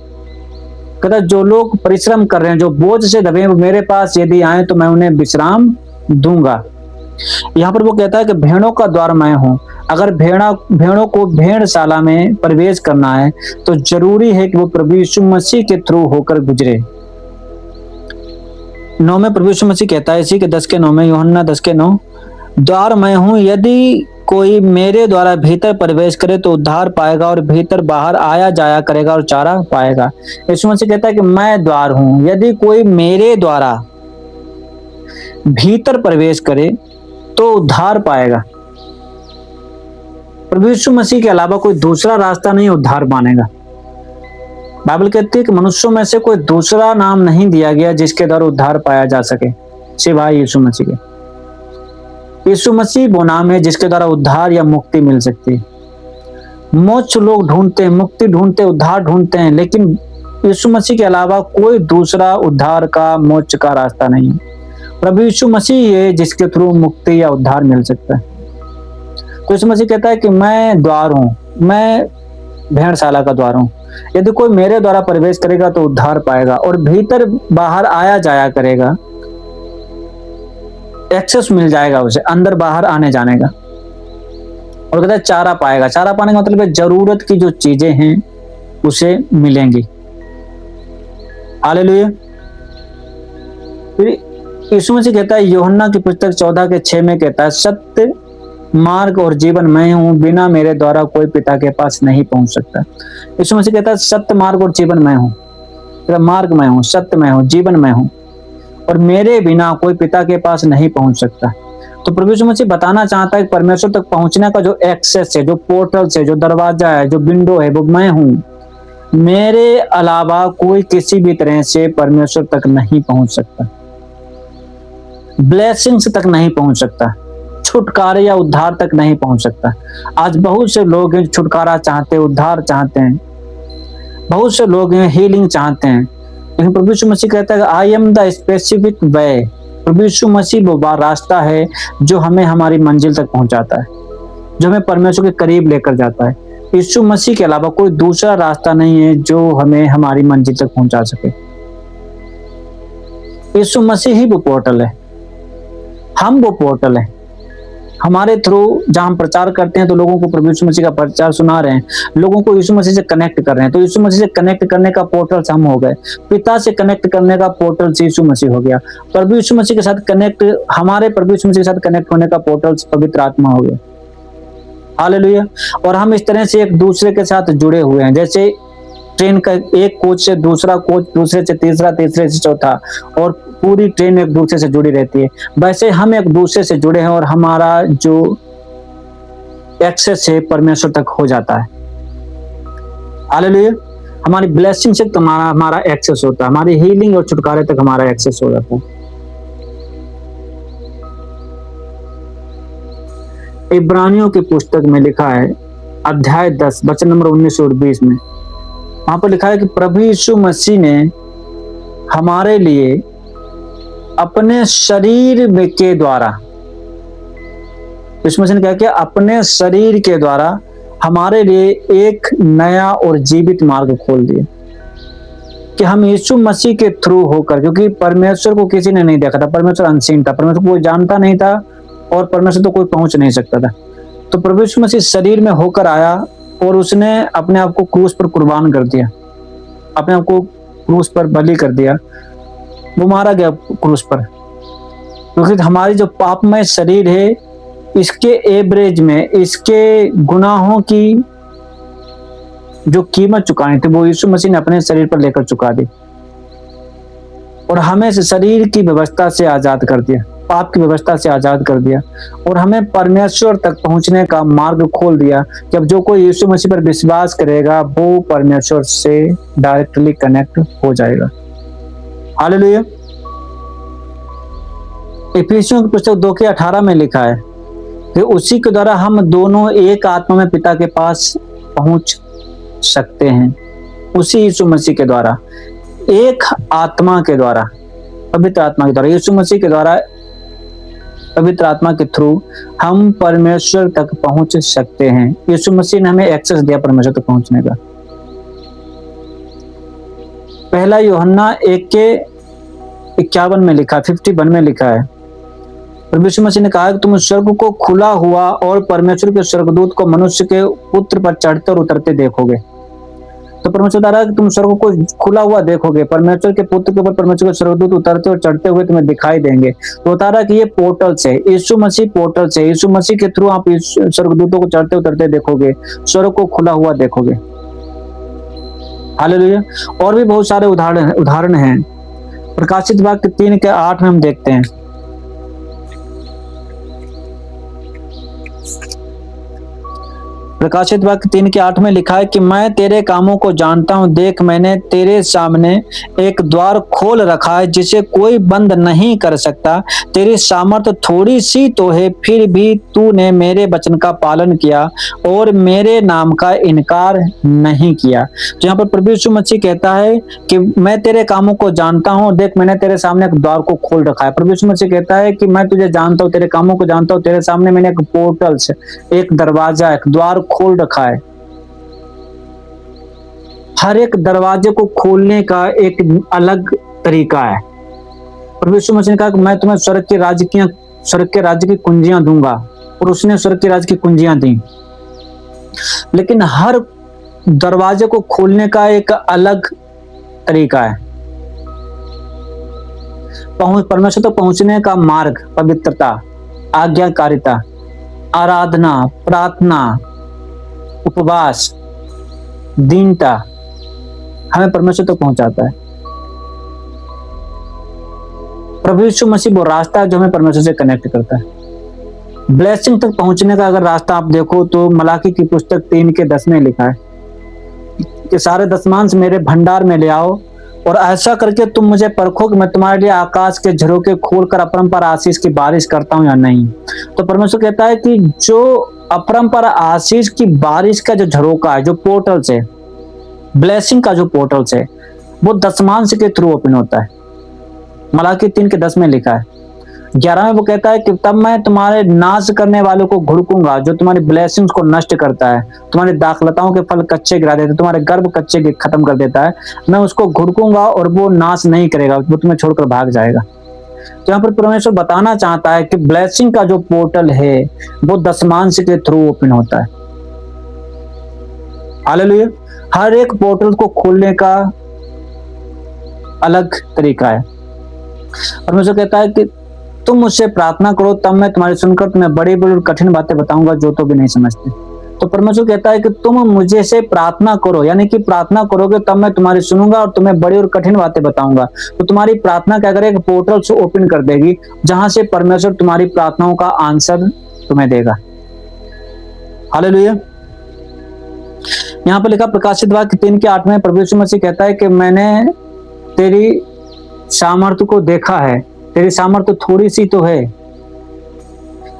कहता है जो लोग परिश्रम कर रहे हैं, जो बोझ से दबे हैं, वो मेरे पास यदि आए तो मैं उन्हें विश्राम दूंगा। यहाँ पर वो कहता है कि भेड़ों का द्वार मैं हूँ। अगर भेड़ों को भेड़शाला में प्रवेश करना है तो जरूरी है कि वो प्रभु यीशु मसीह के थ्रू होकर गुजरे। 9 में प्रभु यीशु मसीह कहता है, इसी के 10 के 9 में, यूहन्ना 10 के 9, द्वार मैं हूँ, यदि कोई मेरे द्वारा भीतर प्रवेश करे तो उद्धार पाएगा और भीतर बाहर आया जाया करेगा और चारा पाएगा। यीशु मसीह कहता है कि मैं द्वार हूँ, यदि कोई मेरे द्वारा भीतर प्रवेश करे तो उद्धार पाएगा। प्रभु यीशु मसीह के अलावा कोई दूसरा रास्ता नहीं उद्धार पानेगा। बाइबल कहती है कि मनुष्यों में से कोई दूसरा नाम नहीं दिया गया जिसके द्वारा उद्धार पाया जा सके सिवाय यीशु मसीह के। यीशु मसीह वो नाम है जिसके द्वारा उद्धार या मुक्ति मिल सकती है। मोक्ष लोग ढूंढते हैं, मुक्ति ढूंढते हैं, उद्धार ढूंढते हैं, लेकिन यीशु मसीह के अलावा कोई दूसरा उद्धार का, मोक्ष का रास्ता नहीं है। प्रभु यीशु मसीह है जिसके थ्रू मुक्ति या उद्धार मिल सकता है। तो यीशु मसीह कहता है कि मैं द्वार हूँ, मैं भेड़शाला का द्वार हूँ, यदि कोई मेरे द्वारा प्रवेश करेगा तो उद्धार पाएगा और भीतर बाहर आया जाया करेगा, एक्सेस मिल जाएगा उसे, अंदर बाहर आने जाने का। और कहता है चारा पाएगा। चारा पाने का मतलब है जरूरत की जो चीजें हैं उसे मिलेंगी। हालेलुया। फिर यीशु मसीह कहता है यूहन्ना की पुस्तक 14 के 6 में कहता है, सत्य मार्ग और जीवन मैं हूँ, बिना मेरे द्वारा कोई पिता के पास नहीं पहुंच सकता। यीशु मसीह कहता है सत्य मार्ग और जीवन मैं हूँ, मार्ग मैं हूँ, सत्य मैं हूँ, जीवन मैं हूँ, और मेरे बिना कोई पिता के पास नहीं पहुंच सकता। तो प्रभु यीशु मसीह बताना चाहता है कि परमेश्वर तक पहुंचने का जो एक्सेस है, जो पोर्टल है, जो दरवाजा है, जो विंडो है, वो मैं हूँ। मेरे अलावा कोई किसी भी तरह से परमेश्वर तक नहीं पहुंच सकता, ब्लेसिंग्स तक नहीं पहुंच सकता, छुटकारे या उद्धार तक नहीं पहुंच सकता। आज बहुत से लोग हैं छुटकारा चाहते हैं, उद्धार चाहते हैं, बहुत से लोग हैं हीलिंग चाहते हैं, लेकिन प्रभु यीशु मसीह कहता है I am the specific way. प्रभु यीशु मसीह वो रास्ता है जो हमें हमारी मंजिल तक पहुंचाता है, जो हमें परमेश्वर के करीब लेकर जाता है। यीशु मसीह के अलावा कोई दूसरा रास्ता नहीं है जो हमें हमारी मंजिल तक पहुंचा सके। यीशु मसीह ही वो पोर्टल है, हम वो पोर्टल है। हमारे थ्रू जहां हम प्रचार करते हैं तो लोगों को प्रभु यीशु मसीह का प्रचार सुना रहे हैं, लोगों को यीशु मसीह से कनेक्ट कर रहे हैं। तो यीशु मसीह से कनेक्ट करने का पोर्टल हम हो गए, पिता से कनेक्ट करने का पोर्टल यीशु मसीह हो गया, प्रभु यीशु मसीह के साथ कनेक्ट, हमारे प्रभु यीशु मसीह के साथ कनेक्ट होने का पोर्टल पवित्र आत्मा हो गया। हालेलुया। और हम इस तरह से एक दूसरे के साथ जुड़े हुए हैं, जैसे ट्रेन का एक कोच से दूसरा कोच, दूसरे से तीसरा, तीसरे से चौथा, और पूरी ट्रेन एक दूसरे से जुड़ी रहती है, वैसे हम एक दूसरे से जुड़े हैं और हमारा जो एक्सेस है परमेश्वर तक हो जाता है। हालेलुया। हमारी ब्लेसिंग से हमारा एक्सेस होता है, हमारी हीलिंग और छुटकारे तक हमारा एक्सेस हो जाता है। इब्रानियों की पुस्तक में लिखा है अध्याय 10 वचन नंबर 19 और 20 में, वहां पर लिखा है कि प्रभु यीशु मसीह ने हमारे लिए अपने शरीर के द्वारा, यीशु मसीह ने क्या किया, अपने शरीर के द्वारा हमारे लिए एक नया और जीवित मार्ग खोल दिया कि हम यीशु मसीह के थ्रू होकर, क्योंकि परमेश्वर को किसी ने नहीं देखा था, परमेश्वर अनसीन था, परमेश्वर को कोई जानता नहीं था और परमेश्वर तो कोई पहुंच नहीं सकता था। तो प्रभु यीशु मसीह शरीर में होकर आया और उसने अपने आप को क्रूस पर कुर्बान कर दिया, अपने आप को क्रूस पर बलि कर दिया, वो मारा गया क्रूस पर, क्योंकि हमारी जो पापमय शरीर है इसके एवरेज में, इसके गुनाहों की जो कीमत चुकानी थी वो यीशु मसीह ने अपने शरीर पर लेकर चुका दी और हमें शरीर की व्यवस्था से आजाद कर दिया, पाप की व्यवस्था से आजाद कर दिया और हमें परमेश्वर तक पहुंचने का मार्ग खोल दिया कि अब जो कोई यीशु मसीह पर विश्वास करेगा वो परमेश्वर से डायरेक्टली कनेक्ट हो जाएगा। हालेलुया। इफिसियों की पुस्तक 2:18 में लिखा है कि उसी के द्वारा हम दोनों एक आत्मा में पिता के पास पहुंच सकते हैं। उसी यीशु मसीह के द्वारा, एक आत्मा के द्वारा, पवित्र आत्मा के द्वारा, यीशु मसीह के द्वारा, पवित्र आत्मा के थ्रू हम परमेश्वर तक पहुंच सकते हैं। यीशु मसीह ने हमें एक्सेस दिया परमेश्वर तक पहुंचने का। पहला यूहन्ना 1:51 में लिखा, 51 में लिखा है, प्रभु यीशु मसीह ने कहा कि तुम स्वर्ग को खुला हुआ और परमेश्वर के स्वर्गदूत को मनुष्य के पुत्र पर चढ़ते और उतरते देखोगे। तो परमेश्वर बता रहा है कि तुम स्वर्ग को खुला हुआ देखोगे, परमेश्वर के पुत्र के ऊपर परमेश्वर के स्वर्गदूत उतरते और चढ़ते हुए तुम्हें दिखाई देंगे। तो बता रहा है कि ये पोर्टल से, यीशु मसीह पोर्टल से, यीशु मसीह के थ्रू आप स्वर्गदूतों को चढ़ते उतरते देखोगे, स्वर्ग को खुला हुआ देखोगे। हालेलुया। और भी बहुत सारे उदाहरण हैं। प्रकाशित वाक्य 3:8 में हम देखते हैं, प्रकाशित वाक्य 3:8 में लिखा है कि मैं तेरे कामों को जानता हूं, देख मैंने तेरे सामने एक द्वार खोल रखा है जिसे कोई बंद नहीं कर सकता। तेरी सामर्थ्य थोड़ी सी तो है, फिर भी तूने मेरे वचन का पालन किया और मेरे नाम का इनकार नहीं किया। तो यहाँ पर प्रभु यीशु मसीह कहता है कि मैं तेरे कामों को जानता हूँ, देख मैंने तेरे सामने एक द्वार को खोल रखा है। प्रभु यीशु मसीह कहता है कि मैं तुझे जानता हूँ, तेरे कामों को जानता हूँ, तेरे सामने मैंने एक पोर्टल से, एक दरवाजा, एक द्वार खोल रखा है। हर एक दरवाजे को खोलने का एक अलग तरीका है। प्रभु यीशु मसीह ने कहा कि मैं तुम्हें स्वर्ग के राज्य की कुंजियां दूंगा, और उसने स्वर्ग के राज्य की कुंजियां दी। लेकिन हर दरवाजे को खोलने का एक अलग तरीका है। परमेश्वर तक पहुंचने का मार्ग, पवित्रता, आज्ञाकारिता, आराधना, प्रार्थना, उपवास, दीनता हमें परमेश्वर तक पहुंचाता है। प्रभु यीशु मसीह वो रास्ता है जो हमें परमेश्वर से कनेक्ट करता है। ब्लेसिंग तक पहुंचने का अगर रास्ता आप देखो तो मलाकी की पुस्तक 3:10 में लिखा है कि सारे दशमांश मेरे भंडार में ले आओ और ऐसा करके तुम मुझे परखो कि मैं तुम्हारे लिए आकाश के झरोखे खोलकर अपरंपार आशीष की बारिश करता हूं या नहीं। तो परमेश्वर कहता है कि जो अपरंपार आशीष की बारिश का जो झरोका है, जो पोर्टल्स है, ब्लेसिंग का जो पोर्टल्स है, वो दशमांश के थ्रू ओपन होता है। मलाकी 3:10 में लिखा है। 11 में वो कहता है कि तब मैं तुम्हारे नाश करने वालों को घुड़कूंगा, जो तुम्हारी ब्लेसिंग्स को नष्ट करता है, तुम्हारी दाखलताओं के फल कच्चे गिरा देता है, तुम्हारे गर्भ कच्चे खत्म कर देता है। मैं उसको घुड़कूंगा और वो नाश नहीं करेगा, वो तुम्हें छोड़कर भाग जाएगा। तो यहाँ पर परमेश्वर बताना चाहता है कि ब्लेसिंग का जो पोर्टल है वो दशमांश के थ्रू ओपन होता है। हालेलुया। हर एक पोर्टल को खोलने का अलग तरीका है। परमेश्वर कहता है कि तुम मुझसे प्रार्थना करो, तब मैं तुम्हारी सुनकर तुम्हें बड़ी बड़ी और कठिन बातें बताऊंगा जो तो भी नहीं समझते। तो परमेश्वर कहता है कि तुम मुझे से प्रार्थना करो, यानी कि प्रार्थना करोगे तब मैं तुम्हारी सुनूंगा और तुम्हें बड़ी और कठिन बातें बताऊंगा। तो तुम्हारी प्रार्थना क्या करेगा, एक पोर्टल से ओपन कर देगी, जहां से परमेश्वर तुम्हारी प्रार्थनाओं का आंसर तुम्हें देगा। हालेलुया। यहाँ पर लिखा प्रकाशित वाक्य 3:8 में प्रभु यीशु मसीह कहता है कि मैंने तेरी सामर्थ्य को देखा है, तेरी सामर्थ्य थोड़ी सी तो है,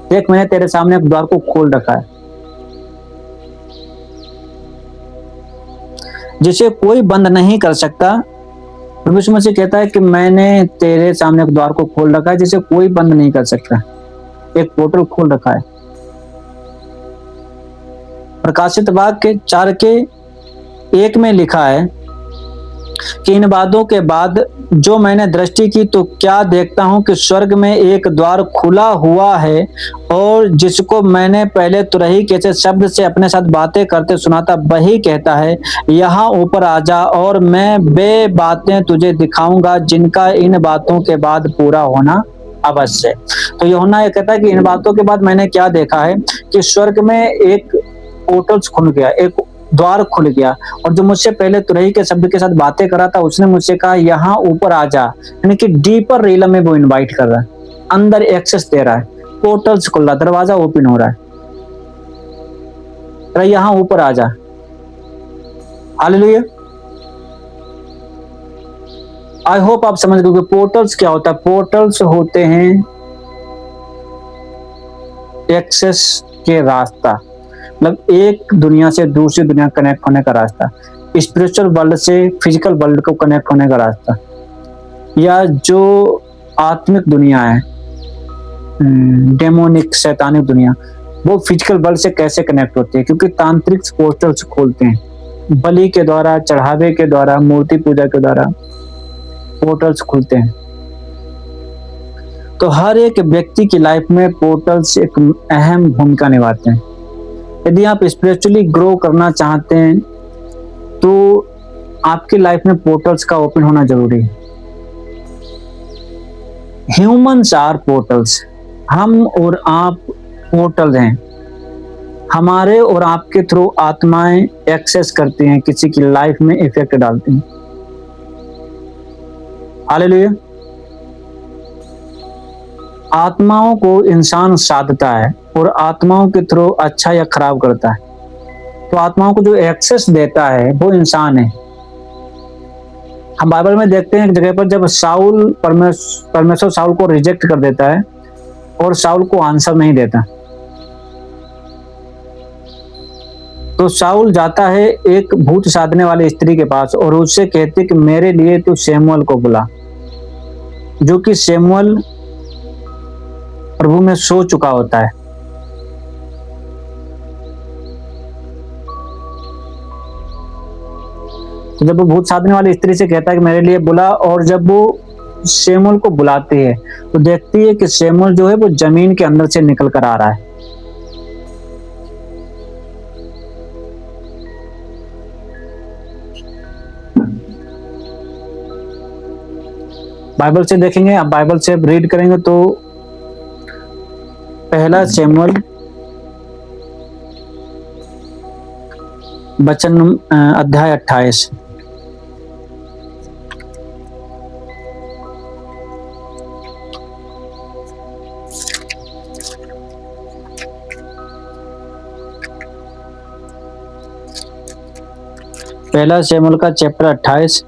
देख मैंने तेरे सामने एक द्वार को खोल रखा है जिसे कोई बंद नहीं कर सकता। प्रभु यीशु मसीह कहता है कि मैंने तेरे सामने एक द्वार को खोल रखा है जिसे कोई बंद नहीं कर सकता। एक पोर्टल खोल रखा है। प्रकाशित वाक्य 4:1 में लिखा है कि इन बातों के बाद जो मैंने दृष्टि की तो क्या देखता हूं कि स्वर्ग में एक द्वार खुला हुआ है, और जिसको मैंने पहले तुरही के शब्द से अपने साथ बातें करते सुना था, वही कहता है यहाँ ऊपर आ जा और मैं वे बातें तुझे दिखाऊंगा जिनका इन बातों के बाद पूरा होना अवश्य है। तो यूहन्ना ये कहता है कि इन बातों के बाद मैंने क्या देखा है कि स्वर्ग में एक पोर्टल्स खुल गया, एक द्वार खुल गया, और जो मुझसे पहले तुरही के शब्द के साथ बातें करा था उसने मुझसे कहा यहाँ ऊपर आ जा, यानी कि डीपर रियलम में वो इनवाइट कर रहा है, अंदर एक्सेस दे रहा है, पोर्टल्स खुल रहा, दरवाजा ओपन हो रहा है, यहाँ ऊपर आ जा। हालेलुया। आई होप आप समझ गए पोर्टल्स क्या होता है। पोर्टल्स होते हैं एक्सेस के रास्ता, मतलब एक दुनिया से दूसरी दुनिया कनेक्ट होने का रास्ता, स्पिरिचुअल वर्ल्ड से फिजिकल वर्ल्ड को कनेक्ट होने का रास्ता, या जो आत्मिक दुनिया है, डेमोनिक शैतानिक दुनिया, वो फिजिकल वर्ल्ड से कैसे कनेक्ट होती है, क्योंकि तांत्रिक पोर्टल्स खोलते हैं, बलि के द्वारा, चढ़ावे के द्वारा, मूर्ति पूजा के द्वारा पोर्टल्स खुलते हैं। तो हर एक व्यक्ति की लाइफ में पोर्टल्स एक अहम भूमिका निभाते हैं। यदि आप स्पिरिचुअली ग्रो करना चाहते हैं तो आपकी लाइफ में पोर्टल्स का ओपन होना जरूरी है। ह्यूमंस आर पोर्टल्स, हम और आप पोर्टल हैं। हमारे और आपके थ्रू आत्माएं एक्सेस करती हैं, किसी की लाइफ में इफेक्ट डालती हैं। हालेलुया। आत्माओं को इंसान साधता है और आत्माओं के थ्रू अच्छा या खराब करता है। तो आत्माओं को जो एक्सेस देता है वो इंसान है। हम बाइबल में देखते हैं एक जगह पर जब साउल परमेश्वर साउल को रिजेक्ट कर देता है और साउल को आंसर नहीं देता, तो साउल जाता है एक भूत साधने वाली स्त्री के पास और उससे कहते कि मेरे लिए तू शमूएल को बुला, जो कि शमूएल प्रभु में सो चुका होता है। तो जब वो भूत साधने वाली स्त्री से कहता है कि मेरे लिए बुला, और जब वो शमूएल को बुलाती है तो देखती है कि शमूएल जो है वो जमीन के अंदर से निकल कर आ रहा है। बाइबल से देखेंगे, आप बाइबल से रीड करेंगे तो पहला शमूएल वचन अध्याय 28। पहला शमूएल का चैप्टर 28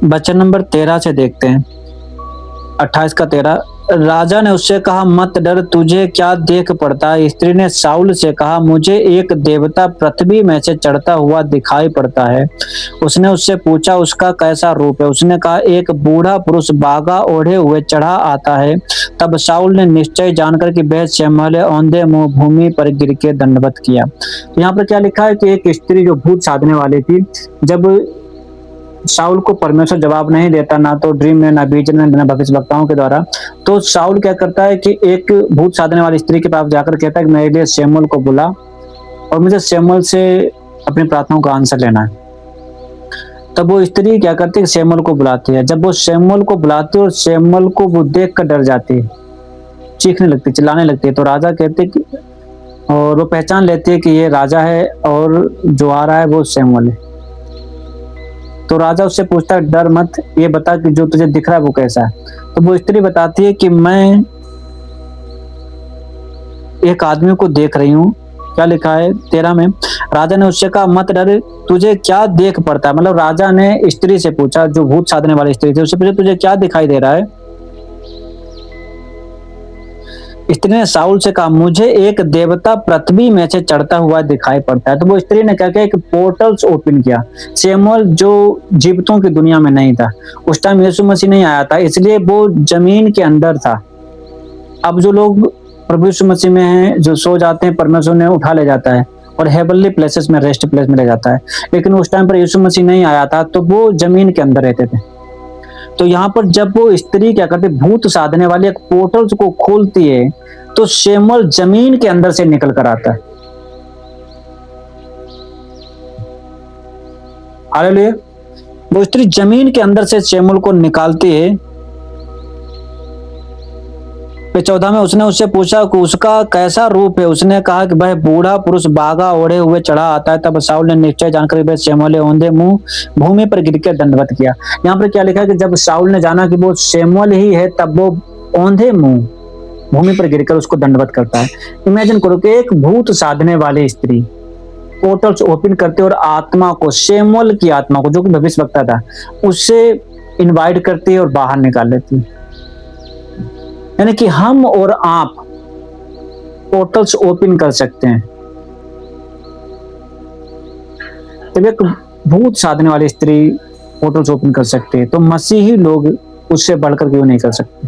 वचन नंबर 13 से देखते हैं, 28 का 13। राजा ने उससे कहा, मत डर, तुझे क्या देख पड़ता है? स्त्री ने शाऊल से कहा, मुझे एक देवता पृथ्वी में से चढ़ता हुआ दिखाई पड़ता है। उसने उससे पूछा, उसका कैसा रूप है? उसने कहा, एक बूढ़ा पुरुष बागा ओढ़े हुए चढ़ा आता है। तब शाऊल ने निश्चय जानकर कि वह शमूएल है, औंधे मुंह भूमि पर गिर के दंडवत किया। तो यहाँ पर क्या लिखा है कि एक स्त्री जो भूत साधने वाली थी, जब शाऊल को परमेश्वर जवाब नहीं देता, ना तो ड्रीम में, ना विजन में, ना भविष्यवक्ताओं के द्वारा, तो शाऊल क्या करता है कि एक भूत साधने वाली स्त्री के पास जाकर कहता है कि मेरे लिए शमूएल को बुला और मुझे शमूएल से अपनी प्रार्थनाओं का आंसर लेना है। तब वो स्त्री क्या करती है, शमूएल को बुलाती है। जब वो शमूएल को बुलाती है और शमूएल को वो देख कर डर जाती है, चीखने लगती है, चिल्लाने लगती है, तो राजा कहते कि, और वो पहचान लेती है कि ये राजा है और जो आ रहा है वो शमूएल है। तो राजा उससे पूछता है, डर मत, ये बता कि जो तुझे दिख रहा है वो कैसा है? तो वो स्त्री बताती है कि मैं एक आदमी को देख रही हूँ। क्या लिखा है 13 में, राजा ने उससे कहा, मत डर, तुझे क्या देख पड़ता है? मतलब राजा ने स्त्री से पूछा, जो भूत साधने वाली स्त्री थी, उससे पूछा, तुझे क्या दिखाई दे रहा है? स्त्री ने शाऊल से कहा, मुझे एक देवता पृथ्वी में से चढ़ता हुआ दिखाई पड़ता है। तो वो स्त्री ने क्या किया, एक पोर्टल्स ओपन किया। शमूएल जो जीवितों की दुनिया में नहीं था, उस टाइम यीशु मसीह नहीं आया था, इसलिए वो जमीन के अंदर था। अब जो लोग प्रभु यीशु मसीह में हैं, जो सो जाते हैं, परमेश्वर ने उठा ले जाता है और हेवनली प्लेसेस में, रेस्ट प्लेस में ले जाता है। लेकिन उस टाइम पर यीशु मसीह नहीं आया था, तो वो जमीन के अंदर रहते थे। तो यहाँ पर जब वो स्त्री क्या करती, भूत साधने वाली एक पोर्टल को खोलती है, तो शमूएल जमीन के अंदर से निकल कर आता है। हालेलुया। वो स्त्री जमीन के अंदर से शमूएल को निकालती है। 14 में उसने उससे पूछा कि उसका कैसा रूप है? उसने कहा कि वह बूढ़ा पुरुष बागा ओढ़े हुए चढ़ा आता है। तब शाऊल ने निश्चय जानकर वह शमूएल है, औंधे मुंह भूमि पर गिरकर दंडवत किया। यहाँ पर क्या लिखा है कि जब शाऊल ने जाना कि वो शमूएल ही है, तब वो औंधे मुंह भूमि पर गिरकर उसको दंडवत करता है। इमेजिन करो कि एक भूत साधने वाली स्त्री पोर्टल्स ओपन करते और आत्मा को, शमूएल की आत्मा को, जो कि भविष्यवक्ता था, उससे इनवाइट करती है और बाहर निकाल लेती है। यानी कि हम और आप पोर्टल्स ओपन कर सकते हैं। जब एक भूत साधने वाली स्त्री पोर्टल्स ओपन कर सकते हैं, तो मसीही लोग उससे बढ़कर क्यों नहीं कर सकते?